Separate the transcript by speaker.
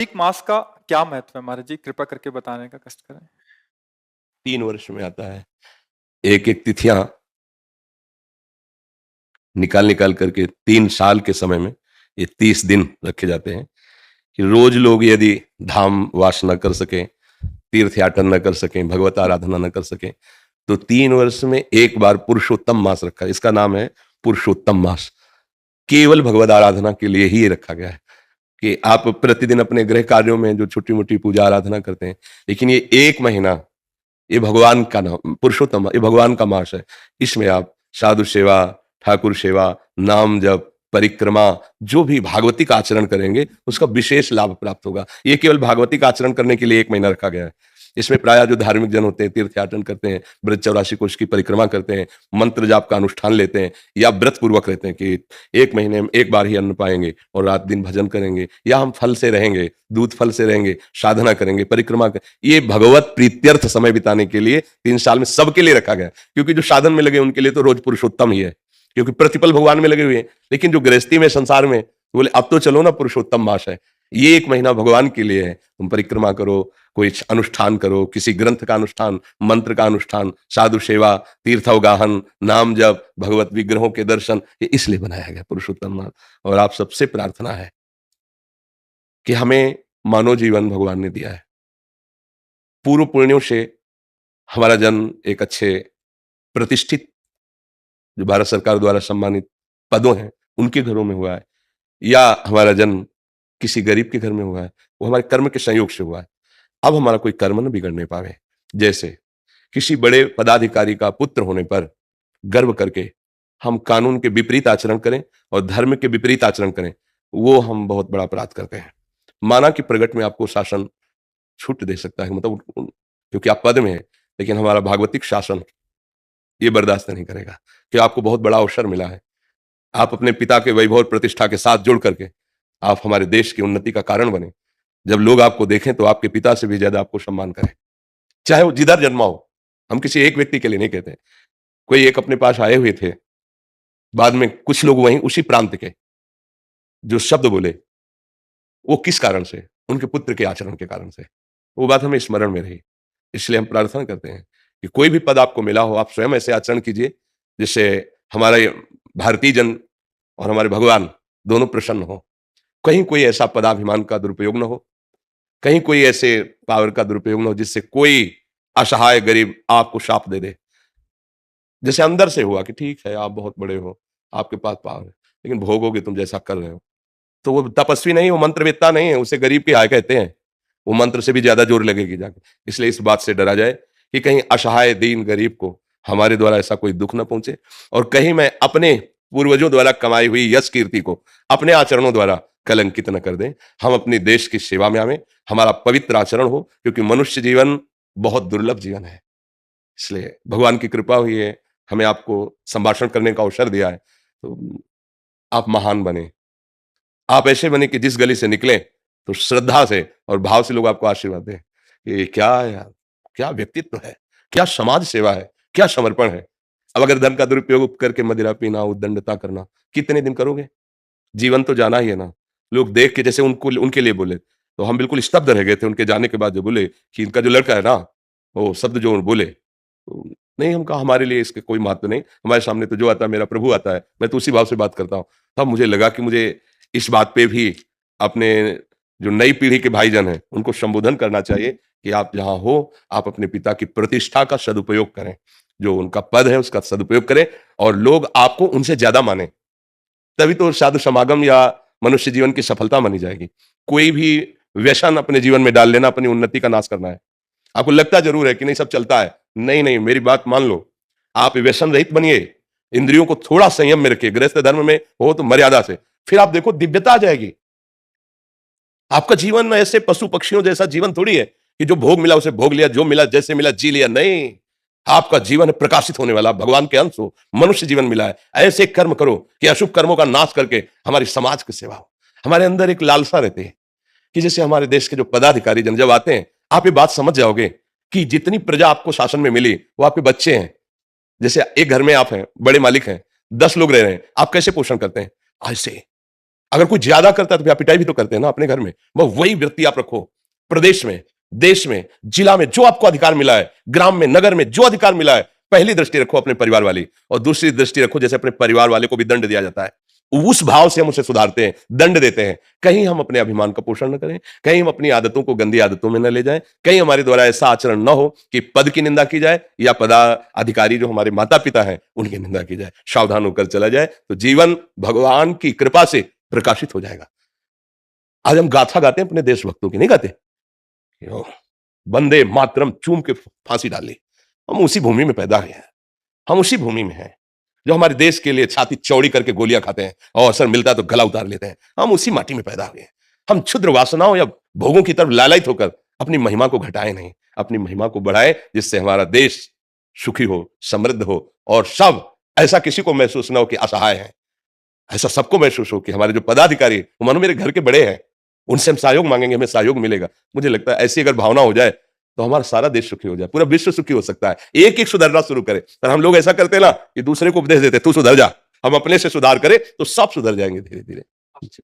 Speaker 1: एक मास का क्या महत्व है महाराज जी? कृपा करके बताने का कष्ट करें।
Speaker 2: 3 वर्ष में आता है। एक एक तिथियां निकाल निकाल करके 3 साल के समय में ये 30 दिन रखे जाते हैं कि रोज लोग यदि धाम वास न कर सकें, तीर्थ याटन न कर सकें, भगवत आराधना न कर सकें, तो 3 वर्ष में एक बार पुरुषोत्तम मास रखा है। इसका नाम है पुरुषोत्तम मास। केवल भगवत आराधना के लिए ही ये रखा गया है कि आप प्रतिदिन अपने गृह कार्यों में जो छोटी मोटी पूजा आराधना करते हैं, लेकिन ये 1 महीना ये भगवान का नाम पुरुषोत्तम, ये भगवान का मास है। इसमें आप साधु सेवा, ठाकुर सेवा, नाम जप, परिक्रमा, जो भी भागवतिक आचरण करेंगे उसका विशेष लाभ प्राप्त होगा। ये केवल भागवतिक आचरण करने के लिए 1 महीना रखा गया है। इसमें प्रायः जो धार्मिक जन होते हैं, तीर्थयाटन करते हैं, ब्रज 84 कोष की परिक्रमा करते हैं, मंत्र जाप का अनुष्ठान लेते हैं, या व्रत पूर्वक रहते हैं कि 1 महीने में एक बार ही अन्न पाएंगे और रात दिन भजन करेंगे, या हम फल से रहेंगे, दूध फल से रहेंगे, साधना करेंगे, परिक्रमा कर, ये भगवत प्रीत्यर्थ समय बिताने के लिए 3 साल में सबके लिए रखा गया। क्योंकि जो साधन में लगे उनके लिए तो रोज पुरुषोत्तम ही है, क्योंकि प्रतिपल भगवान में लगे हुए हैं। लेकिन जो गृहस्थी में, संसार में, तो बोले अब तो चलो ना, पुरुषोत्तम मास है, ये 1 महीना भगवान के लिए है। तुम परिक्रमा करो, कोई अनुष्ठान करो, किसी ग्रंथ का अनुष्ठान, मंत्र का अनुष्ठान, साधु सेवा, तीर्थावगाहन, नाम जप, भगवत विग्रहों के दर्शन, ये इसलिए बनाया गया पुरुषोत्तम मास। और आप सबसे प्रार्थना है कि हमें मानव जीवन भगवान ने दिया है। पूर्व पुण्यों से हमारा जन्म एक अच्छे प्रतिष्ठित, जो भारत सरकार द्वारा सम्मानित पदों हैं, उनके घरों में हुआ है, या हमारा जन्म किसी गरीब के घर में हुआ है, वो हमारे कर्म के संयोग से हुआ है। अब हमारा कोई कर्म न बिगड़ने पावे। जैसे किसी बड़े पदाधिकारी का पुत्र होने पर गर्व करके हम कानून के विपरीत आचरण करें और धर्म के विपरीत आचरण करें, वो हम बहुत बड़ा अपराध करते हैं। माना कि प्रगट में आपको शासन छूट दे सकता है, मतलब क्योंकि आप पद में हैं, लेकिन हमारा भागवतिक शासन ये बर्दाश्त नहीं करेगा कि आपको बहुत बड़ा अवसर मिला है। आप अपने पिता के वैभव और प्रतिष्ठा के साथ जुड़ करके आप हमारे देश की उन्नति का कारण बने। जब लोग आपको देखें तो आपके पिता से भी ज्यादा आपको सम्मान करें, चाहे वो जिधर जन्मा हो। हम किसी एक व्यक्ति के लिए नहीं कहते। कोई एक अपने पास आए हुए थे, बाद में कुछ लोग वहीं उसी प्रांत के जो शब्द बोले, वो किस कारण से? उनके पुत्र के आचरण के कारण से। वो बात हमें स्मरण में रही। इसलिए हम प्रार्थना करते हैं कि कोई भी पद आपको मिला हो, आप स्वयं ऐसे आचरण कीजिए जिससे हमारा ये भारतीय जन और हमारे भगवान दोनों प्रसन्न हो। कहीं कोई ऐसा पदाभिमान का दुरुपयोग न हो, कहीं कोई ऐसे पावर का दुरुपयोग न हो जिससे कोई असहाय गरीब आपको शाप दे दे। जैसे अंदर से हुआ कि ठीक है, आप बहुत बड़े हो, आपके पास पावर है, लेकिन भोगोगे तुम जैसा कर रहे हो। तो वो तपस्वी नहीं, वो मंत्रवेत्ता नहीं है, उसे गरीब की हाय कहते हैं। वो मंत्र से भी ज्यादा जोर लगेगी जाके। इसलिए इस बात से डरा जाए कि कहीं असहाय दीन गरीब को हमारे द्वारा ऐसा कोई दुख न पहुंचे, और कहीं मैं अपने पूर्वजों द्वारा कमाई हुई यश कीर्ति को अपने आचरणों द्वारा कलंकित न कर दें। हम अपने देश की सेवा में आवे, हमारा पवित्र आचरण हो, क्योंकि मनुष्य जीवन बहुत दुर्लभ जीवन है। इसलिए भगवान की कृपा हुई है, हमें आपको संभाषण करने का अवसर दिया है, तो आप महान बने। आप ऐसे बने कि जिस गली से निकले तो श्रद्धा से और भाव से लोग आपको आशीर्वाद दें कि क्या यार, क्या व्यक्तित्व है, क्या समाज सेवा है, क्या समर्पण है। अब अगर धन का दुरुपयोग करके मदिरा पीना, उद्दंडता करना, कितने दिन करोगे? जीवन तो जाना ही है ना। लोग देख के जैसे उनको उनके लिए बोले, तो हम बिल्कुल स्तब्ध रह गए थे उनके जाने के बाद। जो बोले कि इनका जो लड़का है ना, वो शब्द जो बोले, तो नहीं, हम कहा हमारे लिए इसके कोई महत्व नहीं, हमारे सामने तो जो आता है मेरा प्रभु आता है, मैं तो उसी भाव से बात करता हूँ। तब मुझे लगा कि मुझे इस बात पे भी अपने जो नई पीढ़ी के भाईजन हैं उनको संबोधन करना चाहिए कि आप जहां हो, आप अपने पिता की प्रतिष्ठा का सदुपयोग करें, जो उनका पद है उसका सदुपयोग करें, और लोग आपको उनसे ज्यादा माने। तभी तो साधु समागम या मनुष्य जीवन की सफलता मानी जाएगी। कोई भी व्यसन अपने जीवन में डाल लेना अपनी उन्नति का नाश करना है। आपको लगता जरूर है कि नहीं सब चलता है, नहीं नहीं, मेरी बात मान लो। आप व्यसन रहित बनिए, इंद्रियों को थोड़ा संयम में रखिए, गृहस्थ धर्म में हो तो मर्यादा से, फिर आप देखो दिव्यता आ जाएगी। आपका जीवन ऐसे पशु पक्षियों जैसा जीवन थोड़ी है कि जो भोग मिला उसे भोग लिया, जो मिला जैसे मिला जी लिया। नहीं, आपका जीवन है प्रकाशित होने वाला, भगवान के अंश हो, मनुष्य जीवन मिला है। ऐसे कर्म करो कि अशुभ कर्मों का नाश करके हमारी समाज की सेवा हो। हमारे अंदर एक लालसा रहती है कि जैसे हमारे देश के जो पदाधिकारी जन जब आते हैं, आप ये बात समझ जाओगे कि जितनी प्रजा आपको शासन में मिली वो आपके बच्चे हैं। जैसे एक घर में आप हैं, बड़े मालिक हैं, 10 लोग रह रहे हैं, आप कैसे पोषण करते हैं? ऐसे अगर कोई ज्यादा करता है तो फिर आप पिटाई भी तो करते हैं ना अपने घर में। वही वृत्ति आप रखो प्रदेश में, देश में, जिला में, जो आपको अधिकार मिला है, ग्राम में, नगर में जो अधिकार मिला है, पहली दृष्टि रखो अपने परिवार वाली, और दूसरी दृष्टि रखो जैसे अपने परिवार वाले को भी दंड दिया जाता है, उस भाव से हम उसे सुधारते हैं, दंड देते हैं। कहीं हम अपने अभिमान का पोषण न करें, कहीं हम अपनी आदतों को गंदी आदतों में न ले जाएं, कहीं हमारे द्वारा ऐसा आचरण न हो कि पद की निंदा की जाए या पदाधिकारी जो हमारे माता पिता हैं उनकी निंदा की जाए। सावधान होकर चला जाए तो जीवन भगवान की कृपा से प्रकाशित हो जाएगा। आज हम गाथा गाते हैं अपने देशभक्तों की, नहीं गाते? वंदे मातरम चूम के फांसी डाली। हम उसी भूमि में पैदा हुए हैं, हम उसी भूमि में हैं जो हमारे देश के लिए छाती चौड़ी करके गोलियां खाते हैं और अवसर मिलता है तो गला उतार लेते हैं। हम उसी माटी में पैदा हुए हैं। हम क्षुद्र वासनाओं या भोगों की तरफ लालयित होकर अपनी महिमा को घटाएं नहीं, अपनी महिमा को बढ़ाएं, जिससे हमारा देश सुखी हो, समृद्ध हो, और सब ऐसा किसी को महसूस न हो कि असहाय है। ऐसा सबको महसूस हो कि हमारे जो पदाधिकारी वो मानो मेरे घर के बड़े हैं, उनसे हम सहयोग मांगेंगे, हमें सहयोग मिलेगा। मुझे लगता है ऐसी अगर भावना हो जाए तो हमारा सारा देश सुखी हो जाए, पूरा विश्व सुखी हो सकता है। एक एक सुधरना शुरू करे। पर हम लोग ऐसा करते ना कि दूसरे को उपदेश देते तू सुधर जा, हम अपने से सुधार करें तो सब सुधर जाएंगे धीरे धीरे।